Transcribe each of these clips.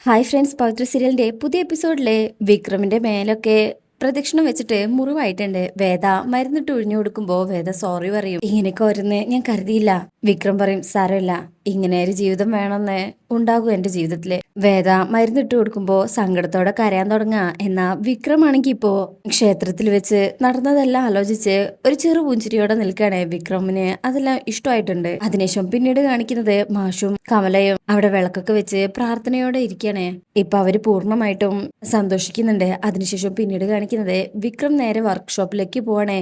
Hi friends, പവിത്ര സീരിയലിന്റെ പുതിയ എപ്പിസോഡിലെ വിക്രമിന്റെ മേലൊക്കെ പ്രദക്ഷിണം വെച്ചിട്ട് മുറിവായിട്ടുണ്ട്. വേദ മരുന്നിട്ട് ഒഴിഞ്ഞു കൊടുക്കുമ്പോ വേദ സോറി പറയും. ഇങ്ങനെയൊക്കെ വരുന്ന് ഞാൻ കരുതിയില്ല. വിക്രം പറയും സാരമില്ല, ഇങ്ങനെ ഒരു ജീവിതം വേണമെന്ന് ഉണ്ടാകും എന്റെ ജീവിതത്തില്. വേദ മരുന്നിട്ട് കൊടുക്കുമ്പോ സങ്കടത്തോടെ കരയാൻ തുടങ്ങുക. എന്നാ വിക്രമാണെങ്കി ഇപ്പോ ക്ഷേത്രത്തിൽ വെച്ച് നടന്നതെല്ലാം ആലോചിച്ച് ഒരു ചെറു പുഞ്ചിരിയോടെ നിൽക്കുകയാണ്. വിക്രമിന് അതെല്ലാം ഇഷ്ടമായിട്ടുണ്ട്. അതിനുശേഷം പിന്നീട് കാണിക്കുന്നത് മാഷും കമലയും അവിടെ വിളക്കൊക്കെ വെച്ച് പ്രാർത്ഥനയോടെ ഇരിക്കുകയാണ്. ഇപ്പൊ അവര് പൂർണ്ണമായിട്ടും സന്തോഷിക്കുന്നുണ്ട്. അതിനുശേഷം പിന്നീട് കാണിക്കുന്നത് വിക്രം നേരെ വർക്ക്ഷോപ്പിലേക്ക് പോവാണ്.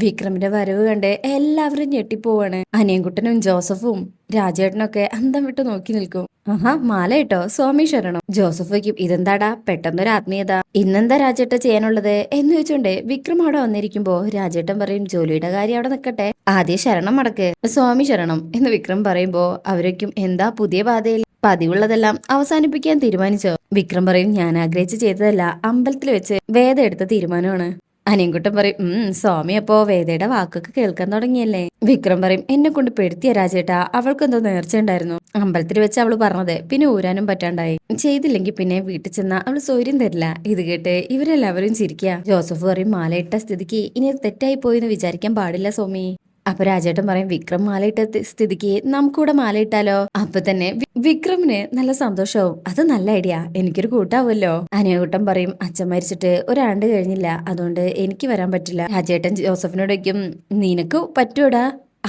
വിക്രമിന്റെ വരവ് കണ്ട് എല്ലാവരും ഞെട്ടിപ്പോവാണ്. അനിയൻകുട്ടനും ജോസഫും രാജേട്ടനൊക്കെ അന്തം വിട്ട് നോക്കി നിൽക്കും. ആഹാ, മാല കേട്ടോ, സ്വാമി ശരണം. ജോസഫ് വയ്ക്കും, ഇതെന്താടാ പെട്ടെന്നൊരു ആത്മീയത, ഇന്നെന്താ രാജേട്ട ചെയ്യാനുള്ളത് എന്ന് ചോദിച്ചോണ്ട് വിക്രം അവിടെ വന്നിരിക്കുമ്പോ രാജേട്ടൻ പറയും ജോലിയുടെ കാര്യം അവിടെ നിൽക്കട്ടെ, ആദ്യം ശരണം മടക്ക്, സ്വാമി ശരണം എന്ന് വിക്രം പറയുമ്പോ അവരൊക്കും എന്താ പുതിയ പാതയിൽ പതിവുള്ളതെല്ലാം അവസാനിപ്പിക്കാൻ തീരുമാനിച്ചോ? വിക്രം പറയും ഞാൻ ആഗ്രഹിച്ച് ചെയ്തതല്ല, അമ്പലത്തിൽ വെച്ച് വേദ എടുത്ത തീരുമാനമാണ്. അനിയൻകുട്ടൻ പറയും സ്വാമി അപ്പോ വേദയുടെ വാക്കൊക്കെ കേൾക്കാൻ തുടങ്ങിയല്ലേ? വിക്രം പറയും എന്നെ കൊണ്ട് പെടുത്തിയ രാജേട്ടാ, അവൾക്കെന്തോ നേർച്ച ഉണ്ടായിരുന്നു, അമ്പലത്തിൽ വെച്ച് അവള് പറഞ്ഞത് പിന്നെ ഊരാനും പറ്റാണ്ടായി, ചെയ്തില്ലെങ്കിൽ പിന്നെ വീട്ടിൽ ചെന്നാ അവള് സൗര്യം തരില്ല. ഇത് കേട്ട് ഇവരെല്ലാവരും ചിരിക്കുക. ജോസഫ് പറയും മാലയിട്ട സ്ഥിതിക്ക് ഇനി അത് തെറ്റായി പോയെന്ന് വിചാരിക്കാൻ പാടില്ല സ്വാമി. അപ്പൊ രാജേട്ടൻ പറയും വിക്രം മാലയിട്ട സ്ഥിതിക്ക് നമുക്കൂടെ മാലയിട്ടാലോ? അപ്പൊ തന്നെ വിക്രമിന് നല്ല സന്തോഷവും. അത് നല്ല ഐഡിയ, എനിക്കൊരു കൂട്ടാവുമല്ലോ. അനിയകൂട്ടം പറയും അച്ഛൻ മരിച്ചിട്ട് ഒരാണ്ട് കഴിഞ്ഞില്ല, അതുകൊണ്ട് എനിക്ക് വരാൻ പറ്റില്ല. രാജേട്ടൻ ജോസഫിനോടൊക്കും നിനക്ക് പറ്റൂടാ,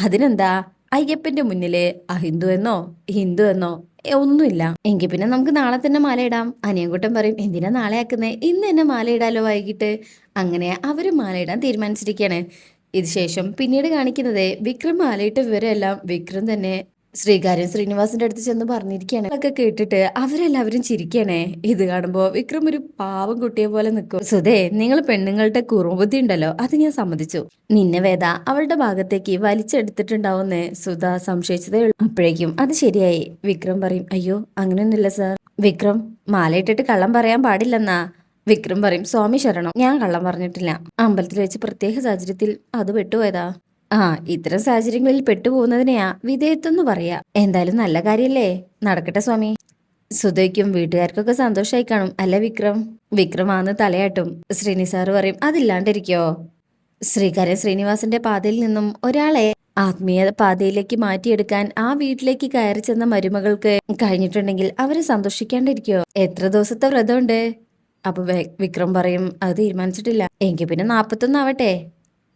അതിനെന്താ, അയ്യപ്പന്റെ മുന്നില് അഹിന്ദു എന്നോ ഹിന്ദു എന്നോ ഒന്നുമില്ല, എങ്കിൽ പിന്നെ നമുക്ക് നാളെ തന്നെ മാലയിടാം. അനിയൻകുട്ടൻ പറയും എന്തിനാ നാളെ ആക്കുന്നേ, ഇന്ന് തന്നെ മാലയിടാലോ വൈകിട്ട്. അങ്ങനെ അവര് മാലയിടാൻ തീരുമാനിച്ചിരിക്കുകയാണ്. ഇത് ശേഷം പിന്നീട് കാണിക്കുന്നത് വിക്രം മാലയിട്ട വിവരമെല്ലാം വിക്രം തന്നെ ശ്രീകാര്യൻ ശ്രീനിവാസിന്റെ അടുത്ത് ചെന്ന് പറഞ്ഞിരിക്കുകയാണ്. അതൊക്കെ കേട്ടിട്ട് അവരെല്ലാവരും ചിരിക്കണേ. ഇത് കാണുമ്പോ വിക്രം ഒരു പാവം കുട്ടിയെ പോലെ നിൽക്കും. സുധേ, നിങ്ങൾ പെണ്ണുങ്ങളുടെ കുറുബുദ്ധി ഉണ്ടല്ലോ, അത് ഞാൻ സമ്മതിച്ചു. നിന്നെ വേദ അവളുടെ ഭാഗത്തേക്ക് വലിച്ചെടുത്തിട്ടുണ്ടാവുന്നേ സുധ സംശയിച്ചതേ ഉള്ളൂ. അപ്പോഴേക്കും അത് ശരിയായി. വിക്രം പറയും അയ്യോ അങ്ങനെയൊന്നുമില്ല സാർ. വിക്രം മാലയിട്ടിട്ട് കള്ളം പറയാൻ പാടില്ലെന്നാ. വിക്രം പറയും സ്വാമി ശരണം, ഞാൻ കള്ളം പറഞ്ഞിട്ടില്ല, അമ്പലത്തിൽ വെച്ച് പ്രത്യേക സാഹചര്യത്തിൽ അത് പെട്ടുപോയതാ. ഇത്തരം സാഹചര്യങ്ങളിൽ പെട്ടുപോകുന്നതിനെയാ വിധേയത്വം പറയാ. എന്തായാലും നല്ല കാര്യല്ലേ, നടക്കട്ടെ സ്വാമി. സുധയ്ക്കും വീട്ടുകാർക്കൊക്കെ സന്തോഷമായി കാണും അല്ലെ വിക്രം? വിക്രമാന്ന് തലയാട്ടും. ശ്രീനി സാറ് പറയും അതില്ലാണ്ടിരിക്കോ? ശ്രീകാര്യ ശ്രീനിവാസന്റെ പാതയിൽ നിന്നും ഒരാളെ ആത്മീയ പാതയിലേക്ക് മാറ്റിയെടുക്കാൻ ആ വീട്ടിലേക്ക് കയറി ചെന്ന മരുമകൾക്ക് കഴിഞ്ഞിട്ടുണ്ടെങ്കിൽ അവര് സന്തോഷിക്കാണ്ടിരിക്കോ? എത്ര ദിവസത്തെ വ്രതമുണ്ട്? അപ്പൊ വിക്രം പറയും അത് തീരുമാനിച്ചിട്ടില്ല, എങ്കിൽ പിന്നെ 41 ആവട്ടെ,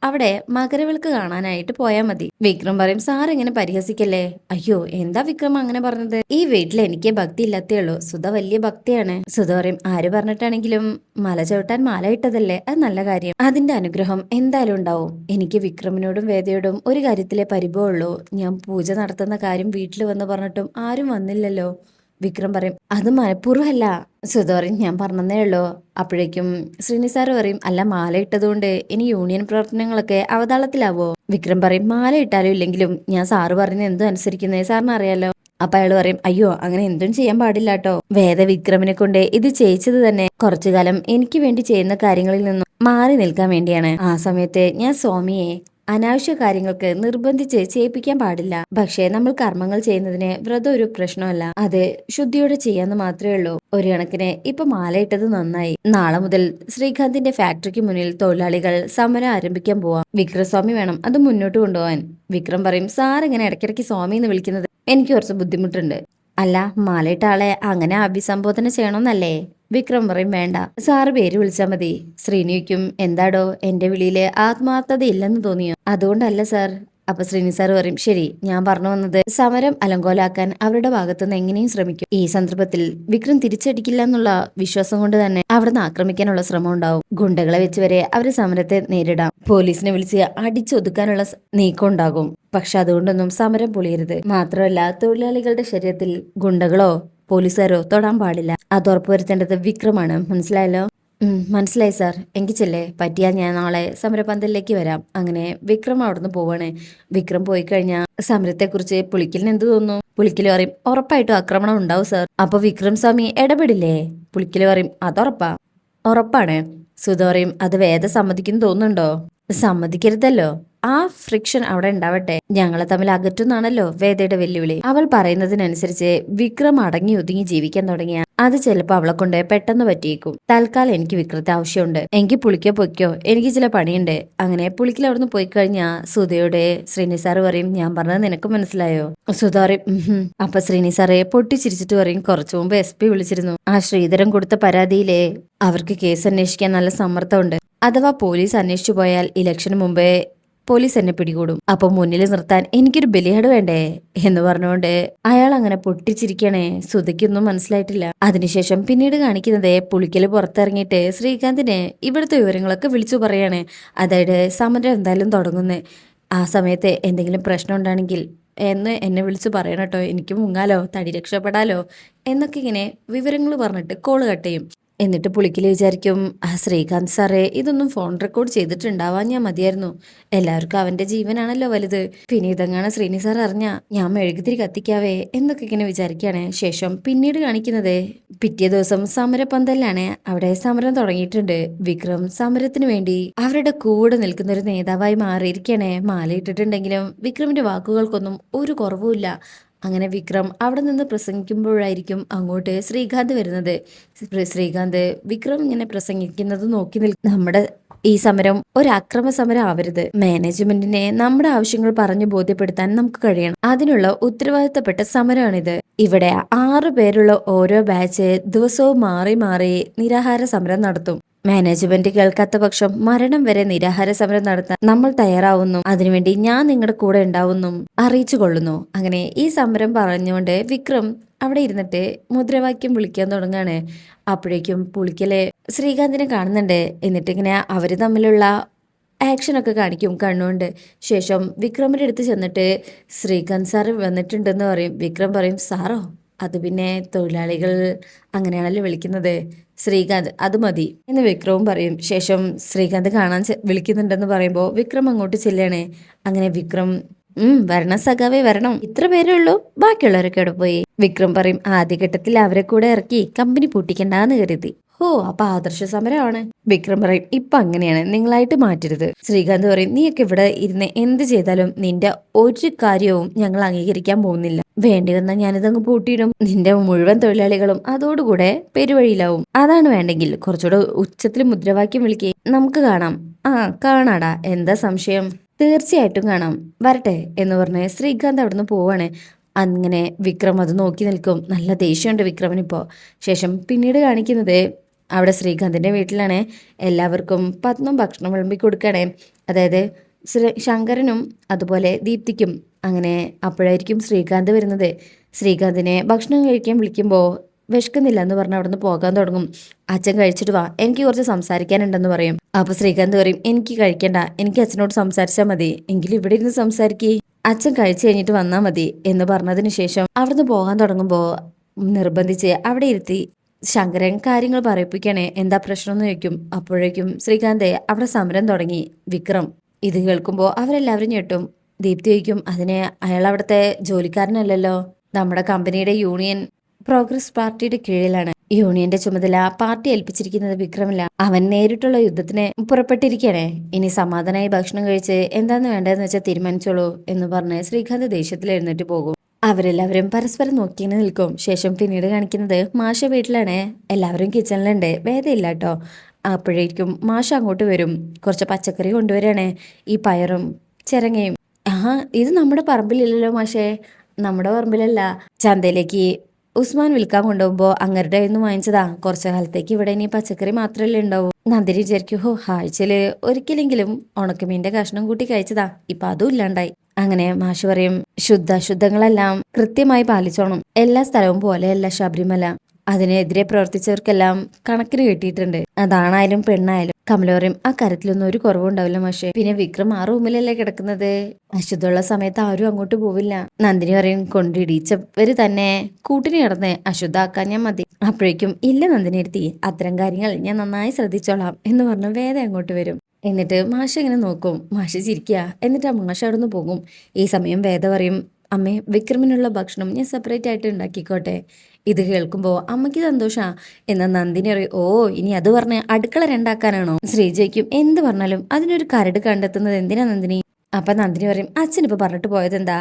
അവിടെ മകരവിളക്ക് കാണാനായിട്ട് പോയാ മതി. വിക്രം പറയും സാർ ഇങ്ങനെ പരിഹസിക്കല്ലേ. അയ്യോ എന്താ വിക്രം അങ്ങനെ പറഞ്ഞത്, ഈ വീട്ടിൽ എനിക്ക് ഭക്തി ഇല്ലാത്തേ ഉള്ളൂ, സുധ വലിയ ഭക്തിയാണ്. സുധ പറയും ആര് പറഞ്ഞിട്ടാണെങ്കിലും മല ചവിട്ടാൻ മാല ഇട്ടതല്ലേ, അത് നല്ല കാര്യം, അതിന്റെ അനുഗ്രഹം എന്തായാലും ഉണ്ടാവും. എനിക്ക് വിക്രമിനോടും വേദയോടും ഒരു കാര്യത്തിലെ പരിഭവമുള്ളൂ, ഞാൻ പൂജ നടത്തുന്ന കാര്യം വീട്ടിൽ വന്ന് പറഞ്ഞിട്ടും ആരും വന്നില്ലല്ലോ. വിക്രം പറയും അത് മനഃപൂർവ്വമല്ല. സുധ പറയും ഞാൻ പറഞ്ഞതേ ഉള്ളൂ. അപ്പോഴേക്കും ശ്രീനി സാറ് പറയും അല്ല മാല ഇട്ടതുകൊണ്ട് ഇനി യൂണിയൻ പ്രവർത്തനങ്ങളൊക്കെ അവതാളത്തിലാവോ? വിക്രം പറയും മാല ഇട്ടാലും ഇല്ലെങ്കിലും ഞാൻ സാറ് പറഞ്ഞ എന്തും അനുസരിക്കുന്നേ, സാറിന് അറിയാലോ. അപ്പൊ അയാൾ പറയും അയ്യോ അങ്ങനെ എന്തും ചെയ്യാൻ പാടില്ല കേട്ടോ. വേദ വിക്രമിനെ കൊണ്ട് ഇത് ചെയ്യിച്ചത് തന്നെ കുറച്ചു കാലം എനിക്ക് വേണ്ടി ചെയ്യുന്ന കാര്യങ്ങളിൽ നിന്നും മാറി നിൽക്കാൻ വേണ്ടിയാണ്. ആ സമയത്ത് ഞാൻ സ്വാമിയെ അനാവശ്യ കാര്യങ്ങൾക്ക് നിർബന്ധിച്ച് ചെയ്യിപ്പിക്കാൻ പാടില്ല. പക്ഷേ നമ്മൾ കർമ്മങ്ങൾ ചെയ്യുന്നതിന് വ്രതം ഒരു പ്രശ്നമല്ല, അത് ശുദ്ധിയോടെ ചെയ്യാന്ന് മാത്രമേ ഉള്ളൂ. ഒരു കണക്കിന് ഇപ്പൊ മാലയിട്ടത് നന്നായി. നാളെ മുതൽ ശ്രീകാന്തിന്റെ ഫാക്ടറിക്ക് മുന്നിൽ തൊഴിലാളികൾ സമരം ആരംഭിക്കാൻ പോവാം. വിക്രസ്വാമി വേണം അത് മുന്നോട്ട് കൊണ്ടുപോകാൻ. വിക്രം പറയും സാർ ഇങ്ങനെ ഇടയ്ക്കിടയ്ക്ക് സ്വാമി എന്ന് വിളിക്കുന്നത് എനിക്ക് കുറച്ച് ബുദ്ധിമുട്ടുണ്ട്. അല്ല മാലയിട്ട ആളെ അങ്ങനെ അഭിസംബോധന ചെയ്യണമെന്നല്ലേ? വിക്രം പറയും വേണ്ട, സാറ് പേര് വിളിച്ചാൽ മതി. ശ്രീനിക്കും എന്താടോ എന്റെ വിളിയില് ആത്മാർത്ഥത ഇല്ലെന്ന് തോന്നിയോ? അതുകൊണ്ടല്ല സാർ. അപ്പൊ ശ്രീനി സാർ പറയും ശരി, ഞാൻ പറഞ്ഞു വന്നത് സമരം അലങ്കോലാക്കാൻ അവരുടെ ഭാഗത്തുനിന്ന് എങ്ങനെയും ശ്രമിക്കും. ഈ സന്ദർഭത്തിൽ വിക്രം തിരിച്ചടിക്കില്ല എന്നുള്ള വിശ്വാസം കൊണ്ട് തന്നെ അവിടുന്ന് ആക്രമിക്കാനുള്ള ശ്രമം ഉണ്ടാവും. ഗുണ്ടകളെ വെച്ച് വരെ അവര് സമരത്തെ നേരിടാം. പോലീസിനെ വിളിച്ച് അടിച്ചൊതുക്കാനുള്ള നീക്കം ഉണ്ടാകും. പക്ഷെ അതുകൊണ്ടൊന്നും സമരം പൊളിയരുത്. മാത്രമല്ല തൊഴിലാളികളുടെ ശരീരത്തിൽ ഗുണ്ടകളോ പോലീസുകാരോ തൊടാൻ പാടില്ല. അത് ഉറപ്പുവരുത്തേണ്ടത് വിക്രമാണ്. മനസ്സിലായല്ലോ? മനസ്സിലായി സാർ. എങ്കിൽ ചെല്ലേ, പറ്റിയാൽ ഞാൻ നാളെ സമരപന്തലിലേക്ക് വരാം. അങ്ങനെ വിക്രം അവിടുന്ന് പോവാണ്. വിക്രം പോയി കഴിഞ്ഞാൽ സമരത്തെക്കുറിച്ച് പുളിക്കലിന് എന്ത് തോന്നുന്നു? പുളിക്കല് പറയും ഉറപ്പായിട്ടും ആക്രമണം ഉണ്ടാവും സാർ. അപ്പൊ വിക്രം സ്വാമി ഇടപെടില്ലേ? പുളിക്കല് പറയും അതുറപ്പാ. ഉറപ്പാണ്. സുധ പറയും അത് വേദ സമ്മതിക്കുന്നു തോന്നുന്നുണ്ടോ? സമ്മതിക്കരുതല്ലോ. ആ ഫ്രിക്ഷൻ അവിടെ ഉണ്ടാവട്ടെ, ഞങ്ങളെ തമ്മിൽ അകറ്റുന്നാണല്ലോ വേദയുടെ വെല്ലുവിളി. അവൾ പറയുന്നതിനനുസരിച്ച് വിക്രം അടങ്ങി ഒതുങ്ങി ജീവിക്കാൻ തുടങ്ങിയ അത് ചിലപ്പോൾ അവളെ കൊണ്ട് പെട്ടെന്ന് പറ്റിയേക്കും. തൽക്കാലം എനിക്ക് വിക്രത്തെ ആവശ്യമുണ്ട്, എനിക്ക് പുളിക്കോ പൊയ്ക്കോ, എനിക്ക് ചില പണിയുണ്ട്. അങ്ങനെ പുളിക്കൽ അവിടുന്ന് പോയി കഴിഞ്ഞാ സുധയുടെ ശ്രീനി സാറ് പറയും, ഞാൻ പറഞ്ഞത് നിനക്ക് മനസ്സിലായോ? സുധ പറയും അപ്പൊ ശ്രീനി സാറെ പൊട്ടിച്ചിരിച്ചിട്ട് പറയും, കുറച്ചു മുമ്പ് SP വിളിച്ചിരുന്നു. ആ ശ്രീധരൻ കൊടുത്ത പരാതിയിലെ അവർക്ക് കേസ് അന്വേഷിക്കാൻ നല്ല സമ്മർദ്ദമുണ്ട്. അഥവാ പോലീസ് അന്വേഷിച്ചു പോയാൽ ഇലക്ഷന് മുമ്പേ പോലീസ് എന്നെ പിടികൂടും. അപ്പൊ മുന്നിൽ നിർത്താൻ എനിക്കൊരു ബലിയാട് വേണ്ടേ എന്ന് പറഞ്ഞുകൊണ്ട് അയാൾ അങ്ങനെ പൊട്ടിച്ചിരിക്കണേ. സുധയ്ക്കൊന്നും മനസ്സിലായിട്ടില്ല. അതിനുശേഷം പിന്നീട് കാണിക്കുന്നത് പുളിക്കല് പുറത്തിറങ്ങിയിട്ട് ശ്രീകാന്തിനെ ഇവിടുത്തെ വിവരങ്ങളൊക്കെ വിളിച്ചു പറയാണ്. അതായത് സമരം എന്തായാലും തുടങ്ങുന്നേ. ആ സമയത്ത് എന്തെങ്കിലും പ്രശ്നം ഉണ്ടാണെങ്കിൽ എന്നെ വിളിച്ചു പറയണം കേട്ടോ, എനിക്ക് മുങ്ങാലോ, തടി രക്ഷപ്പെടാലോ എന്നൊക്കെ ഇങ്ങനെ വിവരങ്ങൾ പറഞ്ഞിട്ട് കോള് കട്ട് ചെയ്യും. എന്നിട്ട് പുളിക്കല് വിചാരിക്കും, ആ ശ്രീകാന്ത് സാറേ ഇതൊന്നും ഫോൺ റെക്കോർഡ് ചെയ്തിട്ടുണ്ടാവാൻ ഞാൻ മതിയായിരുന്നു, എല്ലാവർക്കും അവന്റെ ജീവനാണല്ലോ വലുത്. പിന്നെ ഇതെങ്ങാണ് ശ്രീനി സാർ അറിഞ്ഞാ ഞാൻ മെഴുകുതിരി കത്തിക്കാവേ എന്നൊക്കെ ഇങ്ങനെ വിചാരിക്കുകയാണ്. ശേഷം പിന്നീട് കാണിക്കുന്നത് പിറ്റേ ദിവസം സമരപന്തലിലാണ്. അവിടെ സമരം തുടങ്ങിയിട്ടുണ്ട്. വിക്രം സമരത്തിന് വേണ്ടി അവരുടെ കൂടെ നിൽക്കുന്ന ഒരു നേതാവായി മാറിയിരിക്കണേ. മാലയിട്ടിട്ടുണ്ടെങ്കിലും വിക്രമിന്റെ വാക്കുകൾക്കൊന്നും ഒരു കുറവുമില്ല. അങ്ങനെ വിക്രം അവിടെ നിന്ന് പ്രസംഗിക്കുമ്പോഴായിരിക്കും അങ്ങോട്ട് ശ്രീകാന്ത് വരുന്നത്. ശ്രീകാന്ത് വിക്രം ഇങ്ങനെ പ്രസംഗിക്കുന്നത് നോക്കി നമ്മുടെ ഈ സമരം ഒരു അക്രമ സമരം ആവരുത്, മാനേജ്മെന്റിനെ നമ്മുടെ ആവശ്യങ്ങൾ പറഞ്ഞു ബോധ്യപ്പെടുത്താൻ നമുക്ക് കഴിയണം, അതിനുള്ള ഉത്തരവാദിത്തപ്പെട്ട സമരമാണിത്. ഇവിടെ 6 പേരുള്ള ഓരോ ബാച്ച് ദിവസവും മാറി മാറി നിരാഹാര സമരം നടത്തും. മാനേജ്മെന്റ് കേൾക്കാത്ത പക്ഷം മരണം വരെ നിരാഹാര സമരം നടത്താൻ നമ്മൾ തയ്യാറാവുന്നു, അതിനുവേണ്ടി ഞാൻ നിങ്ങളുടെ കൂടെ ഉണ്ടാവുന്നു അറിയിച്ചു കൊള്ളുന്നു. അങ്ങനെ ഈ സമരം പറഞ്ഞുകൊണ്ട് വിക്രം അവിടെ ഇരുന്നിട്ട് മുദ്രാവാക്യം വിളിക്കാൻ തുടങ്ങാണ്. അപ്പോഴേക്കും പുളിക്കലെ ശ്രീകാന്തിനെ കാണുന്നുണ്ട്. എന്നിട്ട് ഇങ്ങനെ അവര് തമ്മിലുള്ള ആക്ഷനൊക്കെ കാണിക്കും കണ്ണുകൊണ്ട്. ശേഷം വിക്രമിന്റെ അടുത്ത് ചെന്നിട്ട് ശ്രീകാന്ത് സാറ് വന്നിട്ടുണ്ടെന്ന് പറയും. വിക്രം പറയും, സാറോ? അത് പിന്നെ തൊഴിലാളികൾ അങ്ങനെയാണല്ലോ വിളിക്കുന്നത്, ശ്രീകാന്ത് അത് മതി എന്ന് വിക്രവും പറയും. ശേഷം ശ്രീകാന്ത് കാണാൻ വിളിക്കുന്നുണ്ടെന്ന് പറയുമ്പോൾ വിക്രം അങ്ങോട്ട് ചെല്ലാണ്. അങ്ങനെ വിക്രം വരണം സഖാവേ വരണം, ഇത്ര പേരേ ഉള്ളൂ, ബാക്കിയുള്ളവരൊക്കെ അവിടെ പോയി. വിക്രം പറയും, ആദ്യഘട്ടത്തിൽ അവരെ കൂടെ ഇറക്കി കമ്പനി പൂട്ടിക്കണ്ടെന്ന് കരുതി. ഓ അപ്പൊ ആദർശ സമരമാണ്. വിക്രം പറയും, ഇപ്പൊ അങ്ങനെയാണ്, നിങ്ങളായിട്ട് മാറ്റരുത്. ശ്രീകാന്ത് പറയും, നീയൊക്കെ ഇവിടെ ഇരുന്ന് എന്ത് ചെയ്താലും നിന്റെ ഒരു കാര്യവും ഞങ്ങൾ അംഗീകരിക്കാൻ പോകുന്നില്ല, വേണ്ടി വന്നാൽ ഞാനിതങ്ങ് പൂട്ടിയിടും, നിന്റെ മുഴുവൻ തൊഴിലാളികളും അതോടുകൂടെ പെരുവഴിയിലാവും. അതാണ് വേണ്ടെങ്കിൽ കുറച്ചുകൂടെ ഉച്ചത്തിൽ മുദ്രാവാക്യം വിളിക്കേ, നമുക്ക് കാണാം. ആ കാണാടാ, എന്താ സംശയം, തീർച്ചയായിട്ടും കാണാം, വരട്ടെ എന്ന് പറഞ്ഞ് ശ്രീകാന്ത് അവിടുന്ന് പോവാണ്. അങ്ങനെ വിക്രം അത് നോക്കി നിൽക്കും. നല്ല ദേഷ്യമുണ്ട് വിക്രമിനിപ്പോ. ശേഷം പിന്നീട് കാണിക്കുന്നത് അവിടെ ശ്രീകാന്തിന്റെ വീട്ടിലാണ്. എല്ലാവർക്കും പത്മം ഭക്ഷണം വിളമ്പി കൊടുക്കണേ. അതായത് ശങ്കരനും അതുപോലെ ദീപ്തിക്കും. അങ്ങനെ അപ്പോഴായിരിക്കും ശ്രീകാന്ത് വരുന്നത്. ശ്രീകാന്തിനെ ഭക്ഷണം കഴിക്കാൻ വിളിക്കുമ്പോൾ വിശക്കുന്നില്ല എന്ന് പറഞ്ഞ് അവിടെ നിന്ന് പോകാൻ തുടങ്ങും. അച്ഛൻ കഴിച്ചിട്ട് വാ, എനിക്ക് കുറച്ച് സംസാരിക്കാനുണ്ടെന്ന് പറയും. അപ്പൊ ശ്രീകാന്ത് പറയും, എനിക്ക് കഴിക്കണ്ട, എനിക്ക് അച്ഛനോട് സംസാരിച്ചാൽ മതി, എങ്കിലും ഇവിടെ ഇരുന്ന് സംസാരിക്കേ, അച്ഛൻ കഴിച്ചു കഴിഞ്ഞിട്ട് വന്നാൽ മതി എന്ന് പറഞ്ഞതിന് ശേഷം അവിടുന്ന് പോകാൻ തുടങ്ങുമ്പോൾ നിർബന്ധിച്ച് അവിടെ ഇരുത്തി ശങ്കരൻ കാര്യങ്ങൾ പറയിപ്പിക്കണേ. എന്താ പ്രശ്നം എന്ന് ചോദിക്കും. അപ്പോഴേക്കും ശ്രീകാന്ത് അവിടെ സമരം തുടങ്ങി. വിക്രം ഇത് കേൾക്കുമ്പോൾ അവരെല്ലാവരും ഞെട്ടും. ദീപ്തി ചോദിക്കും, അതിനെ അയാൾ അവിടുത്തെ ജോലിക്കാരനല്ലല്ലോ, നമ്മുടെ കമ്പനിയുടെ യൂണിയൻ പ്രോഗ്രസ് പാർട്ടിയുടെ കീഴിലാണ്, യൂണിയന്റെ ചുമതല പാർട്ടി ഏൽപ്പിച്ചിരിക്കുന്നത് വിക്രമില്ല, അവൻ നേരിട്ടുള്ള യുദ്ധത്തിന് പുറപ്പെട്ടിരിക്കണേ, ഇനി സമാധാനമായി ഭക്ഷണം കഴിച്ച് എന്താന്ന് വേണ്ടതെന്ന് വെച്ചാൽ തീരുമാനിച്ചോളൂ എന്ന് പറഞ്ഞ് ശ്രീകാന്ത് ദേഷ്യത്തിൽ എഴുന്നേറ്റ് പോകും. അവരെല്ലാവരും പരസ്പരം നോക്കിങ്ങനെ നിൽക്കും. ശേഷം പിന്നീട് കാണിക്കുന്നത് മാഷ വീട്ടിലാണ്. എല്ലാവരും കിച്ചണിലുണ്ട്, വേദയില്ല കേട്ടോ. അപ്പോഴേക്കും മാഷ അങ്ങോട്ട് വരും. കുറച്ച് പച്ചക്കറി കൊണ്ടുവരാണ്, ഈ പയറും ചിരങ്ങയും. ഇത് നമ്മുടെ പറമ്പിലില്ലല്ലോ മാഷേ. നമ്മുടെ പറമ്പിലല്ല, ചന്തയിലേക്ക് ഉസ്മാൻ വിൽക്കാൻ കൊണ്ടുപോകുമ്പോ അങ്ങരുടെ കയ്യിൽ നിന്ന് വാങ്ങിച്ചതാ, കുറച്ചു കാലത്തേക്ക് ഇവിടെ ഇനി പച്ചക്കറി മാത്രമല്ലേ ഉണ്ടാവൂ. നന്ദിനി വിചാരിക്കും, ആഴ്ചയില് ഒരിക്കലെങ്കിലും ഉണക്കമീന്റെ കഷ്ണം കൂട്ടി കഴിച്ചതാ, ഇപ്പൊ അതും ഇല്ലാണ്ടായി. അങ്ങനെ മാഷ് പറയും, ശുദ്ധാശുദ്ധങ്ങളെല്ലാം കൃത്യമായി പാലിച്ചോണം, എല്ലാ സ്ഥലവും പോലെയല്ല ശബരിമല, അതിനെതിരെ പ്രവർത്തിച്ചവർക്കെല്ലാം കണക്കിന് കിട്ടിയിട്ടുണ്ട്, അതാണായാലും പെണ്ണായാലും. കമല പറയും, ആ കാര്യത്തിലൊന്നും ഒരു കുറവുണ്ടാവില്ല മാഷെ. പിന്നെ വിക്രം ആ റൂമിലല്ലേ കിടക്കുന്നത്, അശുദ്ധമുള്ള സമയത്ത് ആരും അങ്ങോട്ട് പോവില്ല. നന്ദിനി പറയും, കൊണ്ടിടിച്ചവര് തന്നെ കൂട്ടിന് കിടന്ന് അശുദ്ധാക്കാൻ ഞാൻ മതി. അപ്പോഴേക്കും, ഇല്ല നന്ദിനി എടുത്തി, അത്തരം കാര്യങ്ങൾ ഞാൻ നന്നായി ശ്രദ്ധിച്ചോളാം എന്ന് പറഞ്ഞു വേദ അങ്ങോട്ട് വരും. എന്നിട്ട് മാഷ ഇങ്ങനെ നോക്കും. മാഷ ചിരിക്കുക. എന്നിട്ട് ആ മാഷ അവിടെ നിന്ന് പോകും. ഈ സമയം വേദ പറയും, അമ്മേ വിക്രമിനുള്ള ഭക്ഷണം ഞാൻ സെപ്പറേറ്റ് ആയിട്ട് ഉണ്ടാക്കിക്കോട്ടെ. ഇത് കേൾക്കുമ്പോൾ അമ്മയ്ക്ക് സന്തോഷാ. എന്നാൽ നന്ദിനി പറയും, ഓ ഇനി അത് പറഞ്ഞ് അടുക്കള രണ്ടാക്കാനാണോ? ശ്രീജയ്ക്കും എന്ത് പറഞ്ഞാലും അതിനൊരു കരട് കണ്ടെത്തുന്നത് എന്തിനാ നന്ദിനി, അപ്പൊ നന്ദിനി പറയും അച്ഛനിപ്പോ പറഞ്ഞിട്ട് പോയത് എന്താ,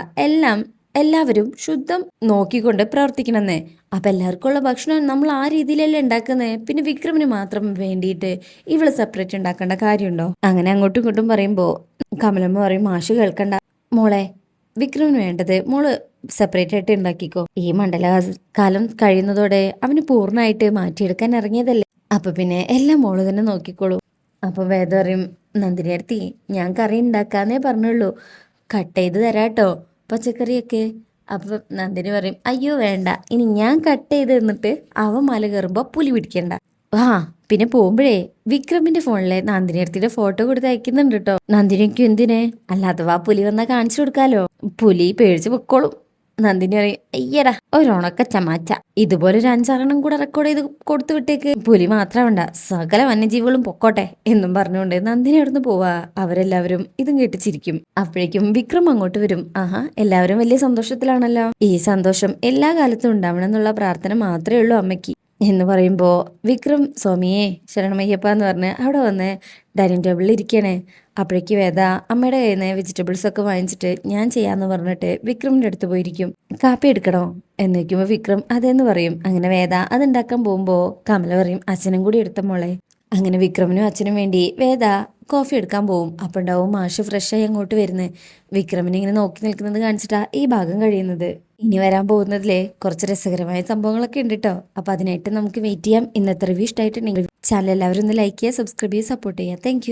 എല്ലാവരും ശുദ്ധം നോക്കിക്കൊണ്ട് പ്രവർത്തിക്കണമെന്നേ. അപ്പൊ എല്ലാവർക്കും ഉള്ള ഭക്ഷണം നമ്മൾ ആ രീതിയിലല്ലേ ഉണ്ടാക്കുന്നേ, പിന്നെ വിക്രമിന് മാത്രം വേണ്ടിയിട്ട് ഇവള് സെപ്പറേറ്റ് ഉണ്ടാക്കേണ്ട കാര്യമുണ്ടോ? അങ്ങനെ അങ്ങോട്ടും ഇങ്ങോട്ടും പറയുമ്പോ കമലമ്മ പറയും മാഷ് കേൾക്കണ്ട മോളെ, വിക്രമിന് വേണ്ടത് മോള് സെപ്പറേറ്റ് ആയിട്ട് ഉണ്ടാക്കിക്കോ. ഈ കാലം കഴിയുന്നതോടെ അവന് പൂർണ്ണമായിട്ട് മാറ്റിയെടുക്കാൻ ഇറങ്ങിയതല്ലേ, അപ്പൊ പിന്നെ എല്ലാം മോള് തന്നെ നോക്കിക്കോളൂ. അപ്പൊ വേദ പറയും നന്ദിനി അടുത്തി ഞാൻ കറി ഉണ്ടാക്കാന്നേ പറഞ്ഞുള്ളൂ, കട്ട് ചെയ്ത് തരാട്ടോ പച്ചക്കറിയൊക്കെ. അപ്പൊ നന്ദിനി പറയും അയ്യോ വേണ്ട, ഇനി ഞാൻ കട്ട് ചെയ്ത് തന്നിട്ട് അവൻ മല കയറുമ്പോ പുലി പിടിക്കണ്ട. ആ പിന്നെ പോകുമ്പോഴേ വിക്രമിന്റെ ഫോണിലെ നന്ദിനി അടുത്തിയുടെ ഫോട്ടോ കൊടുത്ത് അയക്കുന്നുണ്ട് കേട്ടോ. നന്ദിനിക്കും എന്തിനെ, അല്ലാത്തവാ പുലി വന്നാ കാണിച്ചു കൊടുക്കാലോ, പുലി പേടിച്ച് പൊക്കോളും. നന്ദിനി പറയും അയ്യടാ ഒരു ഉണക്ക ചമാച്ച, ഇതുപോലെ ഒരു 5-6 കൂടെ റെക്കോർഡ് ചെയ്ത് കൊടുത്തു വിട്ടേക്ക്, പുലി മാത്രമല്ല സകല വന്യജീവികളും പൊക്കോട്ടെ എന്നും പറഞ്ഞുകൊണ്ട് നന്ദിനി അവിടുന്ന് പോവാ. അവരെല്ലാവരും ഇതും കേട്ട് ചിരിക്കും. അപ്പോഴേക്കും വിക്രം അങ്ങോട്ട് വരും. ആഹാ എല്ലാവരും വലിയ സന്തോഷത്തിലാണല്ലോ, ഈ സന്തോഷം എല്ലാ കാലത്തും ഉണ്ടാവണം എന്നുള്ള പ്രാർത്ഥന മാത്രമേ ഉള്ളൂ അമ്മയ്ക്ക് എന്ന് പറയുമ്പോ വിക്രം സ്വാമിയെ ശരണമയ്യപ്പ എന്ന് പറഞ്ഞ് അവിടെ വന്ന് ഡൈനിങ് ടേബിളിൽ ഇരിക്കണേ. അപ്പോഴേക്ക് വേദ അമ്മയുടെ കയ്യിൽ നിന്ന് വെജിറ്റബിൾസ് ഒക്കെ വാങ്ങിച്ചിട്ട് ഞാൻ ചെയ്യാന്ന് പറഞ്ഞിട്ട് വിക്രമിന്റെ അടുത്ത് പോയിരിക്കും. കാപ്പി എടുക്കണോ എന്ന് വയ്ക്കുമ്പോ വിക്രം അതെന്ന് പറയും. അങ്ങനെ വേദ അതുണ്ടാക്കാൻ പോകുമ്പോ കമല പറയും അച്ഛനും കൂടി എടുത്ത മോളെ. അങ്ങനെ വിക്രമിനും അച്ഛനും വേണ്ടി വേദ കോഫി എടുക്കാൻ പോവും. അപ്പൊ ഉണ്ടാവും മാഷ് ഫ്രഷായി അങ്ങോട്ട് വരുന്നത്. വിക്രമിനെ ഇങ്ങനെ നോക്കി നിൽക്കുന്നത് കാണിച്ചിട്ടാ ഈ ഭാഗം കഴിയുന്നത്. ഇനി വരാൻ പോകുന്നതിലെ കുറച്ച് രസകരമായ സംഭവങ്ങളൊക്കെ ഉണ്ട് കേട്ടോ. അപ്പൊ അതിനായിട്ട് നമുക്ക് വെയിറ്റ് ചെയ്യാം. ഇന്നത്തെ റിവ്യൂ ഇഷ്ടമായിട്ടുണ്ടെങ്കിൽ ചാനൽ എല്ലാവരും ഒന്ന് ലൈക്ക് ചെയ്യുക, സബ്സ്ക്രൈബ് ചെയ്യുക, സപ്പോർട്ട് ചെയ്യുക. താങ്ക്